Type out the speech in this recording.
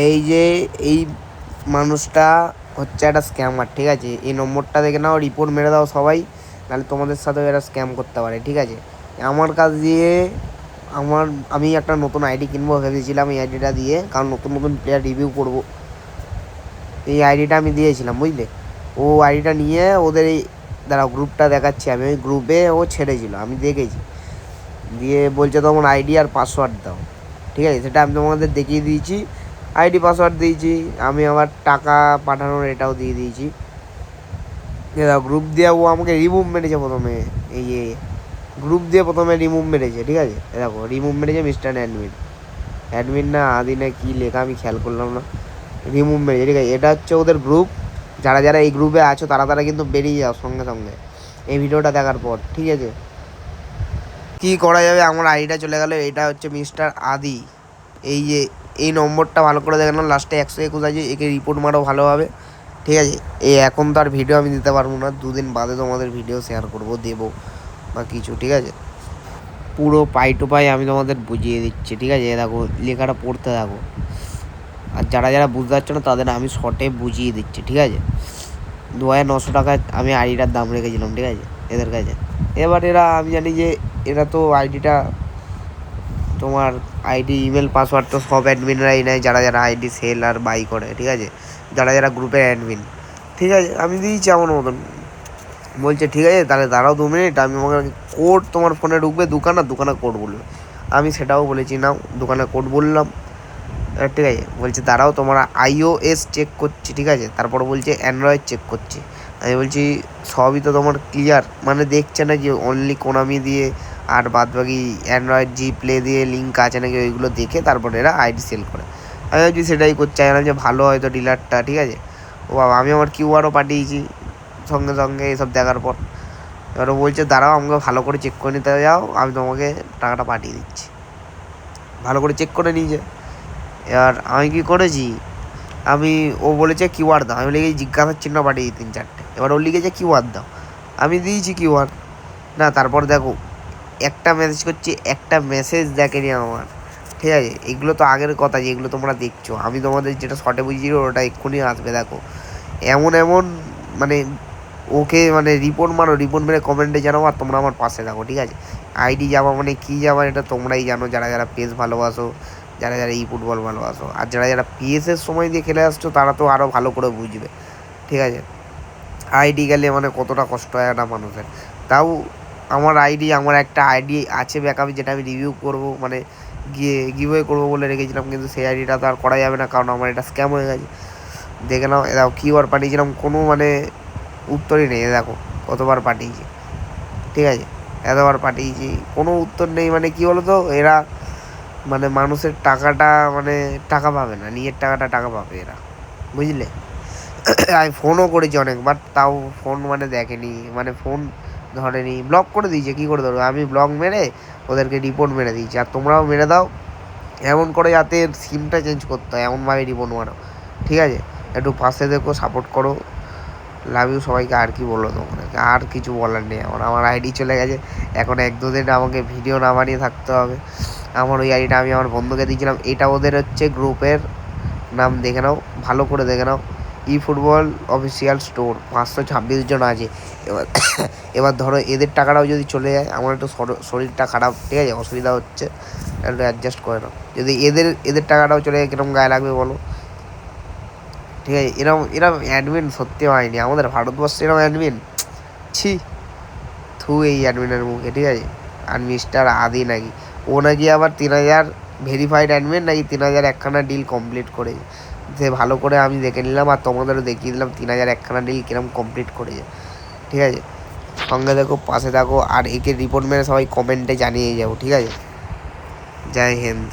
এই যে এই মানুষটা হচ্ছে একটা স্ক্যামার, ঠিক আছে? এই নম্বরটা দেখে নাও, রিপোর্ট মেরে দাও সবাই, নাহলে তোমাদের সাথেও এরা স্ক্যাম করতে পারে, ঠিক আছে? আমার কাছ দিয়ে আমি একটা নতুন আইডি কিনবো ভেবেছিলাম এই আইডিটা দিয়ে, কারণ নতুন নতুন প্লেয়ার রিভিউ করবো। এই আইডিটা আমি দিয়েছিলাম, বুঝলে? ও আইডিটা নিয়ে ওদের এই দাঁড়াও গ্রুপটা দেখাচ্ছি আমি, ওই গ্রুপে ও ছেড়েছিল, আমি দেখেছি। দিয়ে বলছে তোমার আইডি আর পাসওয়ার্ড দাও, ঠিক আছে? সেটা আমি তোমাদের দেখিয়ে দিয়েছি, আইডি পাসওয়ার্ড দিয়েছি, আমি আমার টাকা পাঠানোর এটাও দিয়ে দিয়েছি। দাও গ্রুপ দিয়ে ও আমাকে রিমুভ মেরেছে প্রথমে, এই গ্রুপ দিয়ে প্রথমে রিমুভ মেরেছে, ঠিক আছে? দেখো রিমুভ মেরেছে মিস্টার অ্যাডমিন না আদি না কি লেখা আমি খেয়াল করলাম না, রিমুভ মেরেছে, ঠিক আছে? এটা হচ্ছে ওদের গ্রুপ। যারা যারা এই গ্রুপে আছো তারা কিন্তু বেরিয়ে যাও সঙ্গে সঙ্গে এই ভিডিওটা দেখার পর, ঠিক আছে? কি করা যাবে, আমার আইডিটা চলে গেল। এটা হচ্ছে মিস্টার আদি। এই যে এই নম্বরটা ভালো করে দেখে নাও, লাস্টে 121 আছে, একে রিপোর্ট মারো ভালোভাবে, ঠিক আছে? এখন তো আর ভিডিও আমি দিতে পারবো না, 2 দিন বাদে তোমাদের ভিডিও শেয়ার করবো, দেবো বা কিছু, ঠিক আছে? পুরো পাই টু পাই আমি তোমাদের বুঝিয়ে দিচ্ছি, ঠিক আছে? দেখো লেখাটা পড়তে থাকো, আর যারা যারা বুঝতে পারছো না তাদের আমি শর্টে বুঝিয়ে দিচ্ছি, ঠিক আছে? 2900 টাকা আমি আইডিটার দাম রেখেছিলাম, ঠিক আছে, এদের কাছে। এবার আমি জানি যে এরা তো আইডিটা তোমার আইডি ইমেল পাসওয়ার্ড তো সব অ্যাডমিনরাই নেয়, যারা যারা আইডি সেল আর বাই করে, ঠিক আছে? যারা যারা গ্রুপের অ্যাডমিন, ঠিক আছে? আমি দিয়েছি আমার মতন। বলছে ঠিক আছে তাহলে দাঁড়াও 2 মিনিট, আমি আমাকে কোড তোমার ফোনে ঢুকবে, দোকানে কোড বলবে। আমি সেটাও বলেছি, নাও দোকানে কোড বললাম, ঠিক আছে? বলছে দাঁড়াও তোমার iOS চেক করছি, ঠিক আছে? তারপর বলছে অ্যান্ড্রয়েড চেক করছি। আমি বলছি সবই তো তোমার ক্লিয়ার, মানে দেখছে না যে অনলি কোনামি দিয়ে আর বাদ বাকি অ্যান্ড্রয়েড জি প্লে দিয়ে লিঙ্ক আছে নাকি, ওইগুলো দেখে তারপরে এরা আইডি সেল করে। আমি ভাবছি সেটাই করছে, আমি যে ভালো হয়তো ডিলারটা, ঠিক আছে? ও বাবা, আমি আমার কিউআরও পাঠিয়েছি সঙ্গে সঙ্গে এসব দেখার পর। এবার ও বলছে দাঁড়াও আমাকে ভালো করে চেক করে নিতে যাও, আমি তোমাকে টাকাটা পাঠিয়ে দিচ্ছি। ভালো করে চেক করে নিয়েছে। এবার আমি কী করেছি, ও বলেছে কিউআর দাও, আমি লিখেছি জিজ্ঞাসার চিহ্ন পাঠিয়ে 3-4টে। এবার ও লিখেছে কিউআর দাও, আমি দিয়েছি কিউআর। না তারপর দেখো একটা মেসেজ করছি, একটা মেসেজ দেখেনি আমার, ঠিক আছে? এগুলো তো আগের কথা, যেগুলো তোমরা দেখছো, আমি তোমাদের যেটা শর্টে বুঝিয়েছি ওটা এক্ষুনি আসবে। দেখো এমন মানে ওকে মানে রিপোর্ট মেরে কমেন্টে জানাও, আর তোমরা আমার পাশে থাকো, ঠিক আছে? আইডি যাওয়া মানে কী যাওয়া এটা তোমরাই জানো, যারা যারা পেজ ভালোবাসো, যারা যারা এই ফুটবল ভালোবাসো, আর যারা যারা পিএসের সময় দিয়ে খেলে আসছো তারা তো আরও ভালো করে বুঝবে, ঠিক আছে? আইডি গেলে মানে কতটা কষ্ট হয় একটা মানুষের। তাও আমার একটা আইডি আছে ব্যাকআপ, যেটা আমি রিভিউ করবো, মানে গিভওয়ে করবো বলে রেখেছিলাম, কিন্তু সেই আইডিটা তো আর করা যাবে না, কারণ আমার এটা স্ক্যাম হয়ে গেছে। দেখে নাও, দেখো কিউআর পাঠিয়েছিলাম, কোনো মানে উত্তরই নেই। দেখো কতবার পাঠিয়েছি, ঠিক আছে? এতবার পাঠিয়েছি, কোনো উত্তর নেই। মানে কী বলো তো, এরা মানে মানুষের টাকাটা মানে টাকা পাবে না, নিজের টাকা পাবে এরা, বুঝলে? আমি ফোনও করেছি অনেকবার, তাও ফোন মানে দেখেনি, মানে ফোন ধরেনি, ব্লক করে দিয়েছে। কী করে ধরবে, আমি ব্লক মেরে ওদেরকে রিপোর্ট মেরে দিয়েছি। আর তোমরাও মেরে দাও, এমন করে যাতে সিমটা চেঞ্জ করতে হয়, এমনভাবে রিপোর্ট মারো, ঠিক আছে? একটু পাশে দেখো, সাপোর্ট করো। লাভ ইউ সবাইকে। আর কি বলবো তোমাকে, আর কিছু বলার নেই আমার আইডি চলে গেছে, এখন 1-2 দিন আমাকে ভিডিও না বানিয়ে থাকতে হবে। আমার ওই আইডিটা আমি আমার বন্ধুকে দিয়েছিলাম, এটা ওদের হচ্ছে গ্রুপের নাম, দেখে নাও ভালো করে, দেখে নাও, ই ফুটবল অফিসিয়াল স্টোর, 526 জন আছে। এবার ধরো এদের টাকাটাও যদি চলে যায়, আমার একটু শরীরটা খারাপ, ঠিক আছে? অসুবিধা হচ্ছে, একটু অ্যাডজাস্ট করে নাও। যদি এদের টাকাটাও চলে যায়, কিরকম গায়ে লাগবে বলো, ঠিক আছে? এরম অ্যাডমিন সত্যি হয়নি আমাদের ভারতবর্ষে, এরম অ্যাডমিন ছি, থু এই অ্যাডমিনের মুখে, ঠিক আছে? আর মিস্টার আদি নাকি, ও নাকি আবার 3000 ভেরিফাইড অ্যাডমিন নাকি, 3000 একখানা ডিল কমপ্লিট করে। সে ভালো করে আমি দেখে নিলাম, আর তোমাদেরও দেখিয়ে দিলাম 3000 একখানা ডিল কিরম কমপ্লিট করেছে, ঠিক আছে? সঙ্গে দেখো, পাশে থাকো, আর একে রিপোর্ট মেরে সবাই কমেন্টে জানিয়ে যাও, ঠিক আছে? জয় হিন্দ।